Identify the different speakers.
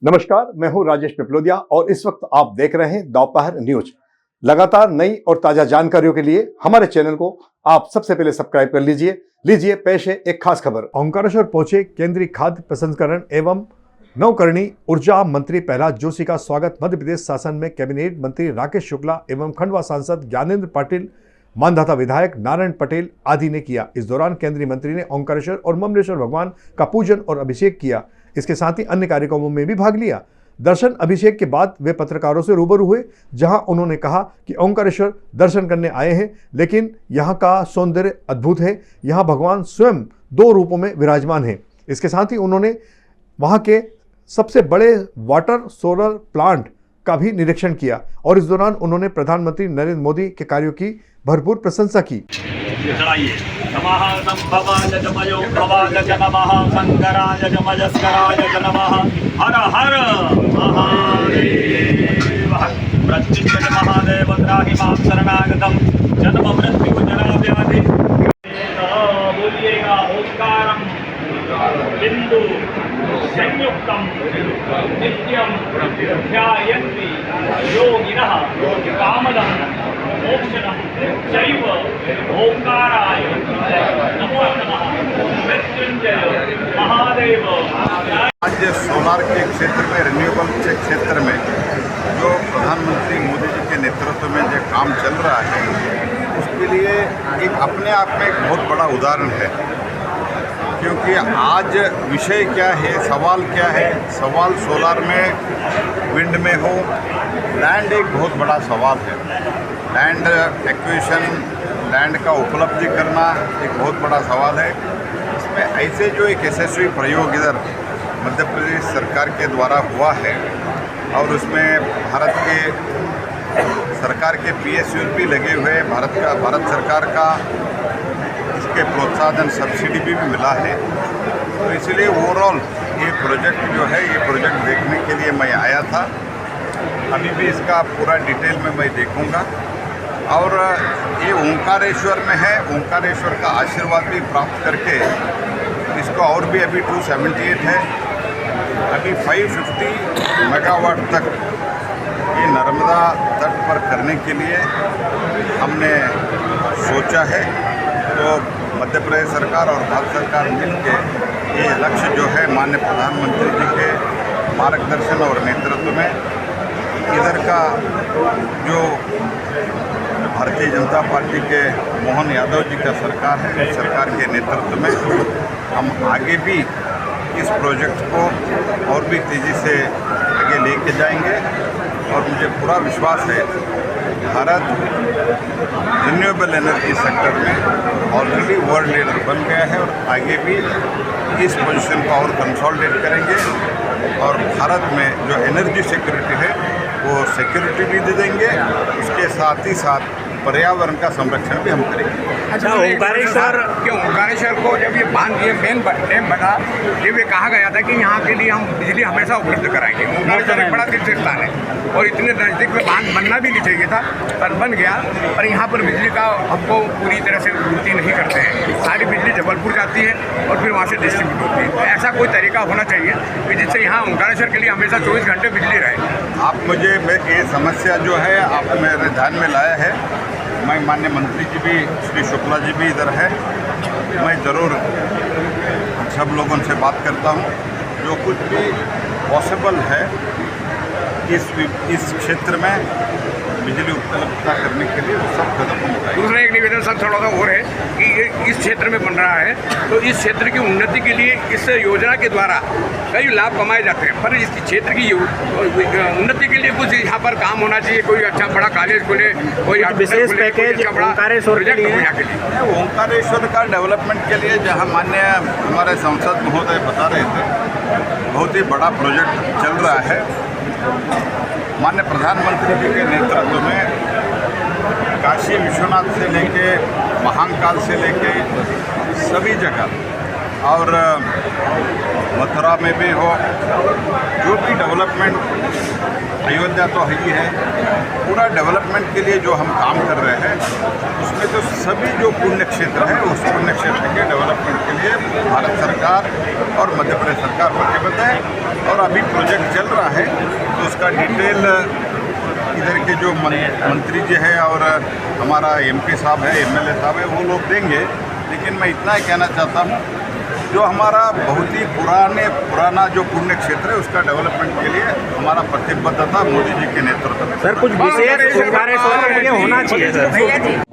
Speaker 1: नमस्कार, मैं हूं राजेश पिपलोदिया और इस वक्त आप देख रहे हैं दोपहर न्यूज। लगातार नई और ताजा जानकारियों के लिए हमारे चैनल को आप सबसे पहले सब्सक्राइब कर लीजिए पेश है एक खास खबर। ओंकारेश्वर पहुंचे केंद्रीय खाद्य प्रसंस्करण एवं नवकरणीय ऊर्जा मंत्री प्रहलाद जोशी का स्वागत मध्य प्रदेश शासन में कैबिनेट मंत्री राकेश शुक्ला एवं खंडवा सांसद ज्ञानेंद्र पाटिल, मानधाता विधायक नारायण पटेल आदि ने किया। इस दौरान केंद्रीय मंत्री ने ओंकारेश्वर और ममलेश्वर भगवान का पूजन और अभिषेक किया। इसके साथ ही अन्य कार्यक्रमों में भी भाग लिया। दर्शन अभिषेक के बाद वे पत्रकारों से रूबरू हुए, जहां उन्होंने कहा कि ओंकारेश्वर दर्शन करने आए हैं, लेकिन यहां का सौंदर्य अद्भुत है। यहां भगवान स्वयं 2 रूपों में विराजमान हैं। इसके साथ ही उन्होंने वहां के सबसे बड़े वाटर सोलर प्लांट का भी निरीक्षण किया और इस दौरान उन्होंने प्रधानमंत्री नरेंद्र मोदी के कार्यों की भरपूर प्रशंसा की।
Speaker 2: नमः संभवाय जमयो भवाय च नमः शंकराय जमयस्कराय च नमः हर हर महादेव। प्रत्युत महादेव त्राहि मां शरणागतम् जन्म मृत्यु जरा व्याधि बोलिएगा ओंकारम बिंदु संयुक्तम नित्यम ध्यायन्ति योगिनः कामदं मोक्षदं चैव ओंकाराय नमो नमः। मृत्युंजय महादेव।
Speaker 3: आज सोलार के क्षेत्र में, रिन्यूएबल के क्षेत्र में जो प्रधानमंत्री मोदी जी के नेतृत्व में जो काम चल रहा है, उसके लिए एक अपने आप में एक बहुत बड़ा उदाहरण है। क्योंकि आज विषय क्या है, सवाल क्या है, सवाल सोलार में, विंड में हो, लैंड एक बहुत बड़ा सवाल है। लैंड एक्विजिशन, लैंड का उपलब्धि करना एक बहुत बड़ा सवाल है। इसमें ऐसे जो एक यशस्वी प्रयोग इधर मध्य प्रदेश सरकार के द्वारा हुआ है और उसमें भारत के सरकार के PSU भी लगे हुए, भारत सरकार का इसके प्रोत्साहन सब्सिडी भी मिला है। तो इसलिए ओवरऑल ये प्रोजेक्ट जो है, ये प्रोजेक्ट देखने के लिए मैं आया था। अभी भी इसका पूरा डिटेल में मैं देखूंगा। और ये ओंकारेश्वर में है, ओंकारेश्वर का आशीर्वाद भी प्राप्त करके इसको और भी अभी 278 है, अभी 550 मेगावाट तक ये नर्मदा तट पर करने के लिए हमने सोचा है। तो मध्य प्रदेश सरकार और भारत सरकार मिलकर ये लक्ष्य जो है माननीय प्रधानमंत्री जी के मार्गदर्शन और नेतृत्व में इधर का जो भारतीय जनता पार्टी के मोहन यादव जी का सरकार है, उस सरकार के नेतृत्व में हम आगे भी इस प्रोजेक्ट को और भी तेज़ी से आगे लेके जाएंगे। और मुझे पूरा विश्वास है भारत रिन्यूएबल एनर्जी सेक्टर में ऑलरेडी वर्ल्ड लीडर बन गया है और आगे भी इस पोजीशन को और कंसोलिडेट करेंगे। और भारत में जो एनर्जी सिक्योरिटी है वो सिक्योरिटी भी दे देंगे, उसके साथ ही साथ पर्यावरण का संरक्षण भी हम करेंगे।
Speaker 4: अच्छा, ओंकारेश्वर को जब ये बांध ये मेन डैम बना, जब ये कहा गया था कि यहाँ के लिए हम बिजली हमेशा उपलब्ध कराएंगे। ओंकारेश्वर एक बड़ा तीर्थ स्थान है और इतने नज़दीक में बांध बनना भी नहीं चाहिए था, पर बन गया। पर यहाँ पर बिजली का हमको पूरी तरह से पूर्ति नहीं करते हैं। सारी बिजली जबलपुर जाती है और फिर वहाँ से डिस्ट्रीब्यूट होती है। तो ऐसा कोई तरीका होना चाहिए कि जिससे यहाँ ओंकारेश्वर के लिए हमेशा 24 घंटे बिजली रहे।
Speaker 3: आप मुझे ये समस्या जो है आप मेरे ध्यान में लाया है। मैं माननीय मंत्री जी भी, श्री शुक्ला जी भी इधर है, मैं ज़रूर सब लोगों से बात करता हूँ। जो कुछ भी पॉसिबल है इस क्षेत्र में बिजली उपलब्धता करने के लिए वो सब कदम उठाएंगे।
Speaker 4: दूसरा एक निवेदन सर थोड़ा सा और है कि इस क्षेत्र में बन रहा है, तो इस क्षेत्र की उन्नति के लिए इस योजना के द्वारा कई लाभ कमाए जाते हैं, पर इस क्षेत्र की उन्नति के लिए कुछ यहाँ पर काम होना चाहिए। कोई अच्छा बड़ा कॉलेज खुले, कोई
Speaker 5: विशेष पैकेज ओंकारेश्वर के लिए।
Speaker 3: ओंकारेश्वर का डेवलपमेंट के लिए जहाँ माननीय हमारे सांसद महोदय बता रहे थे, बहुत ही बड़ा प्रोजेक्ट चल रहा है। माननीय प्रधानमंत्री जी के नेतृत्व में काशी विश्वनाथ से लेके महाकाल से लेके सभी जगह और मथुरा में भी हो, जो भी डेवलपमेंट, अयोध्या तो है ही है, पूरा डेवलपमेंट के लिए जो हम काम कर रहे हैं उसमें तो सभी जो पुण्य क्षेत्र है उस पुण्य क्षेत्र के डेवलपमेंट के लिए भारत सरकार और मध्य प्रदेश सरकार प्रतिबद्ध है। और अभी प्रोजेक्ट चल रहा है तो उसका डिटेल इधर के जो मंत्री जी है और हमारा MP साहब है, MLA साहब है, वो लोग देंगे। लेकिन मैं इतना ही कहना चाहता हूँ, जो हमारा बहुत ही पुराना जो पुण्य क्षेत्र है उसका डेवलपमेंट के लिए हमारा प्रतिबद्धता मोदी जी के नेतृत्व में।
Speaker 5: सर कुछ विशेष होना चाहिए सर।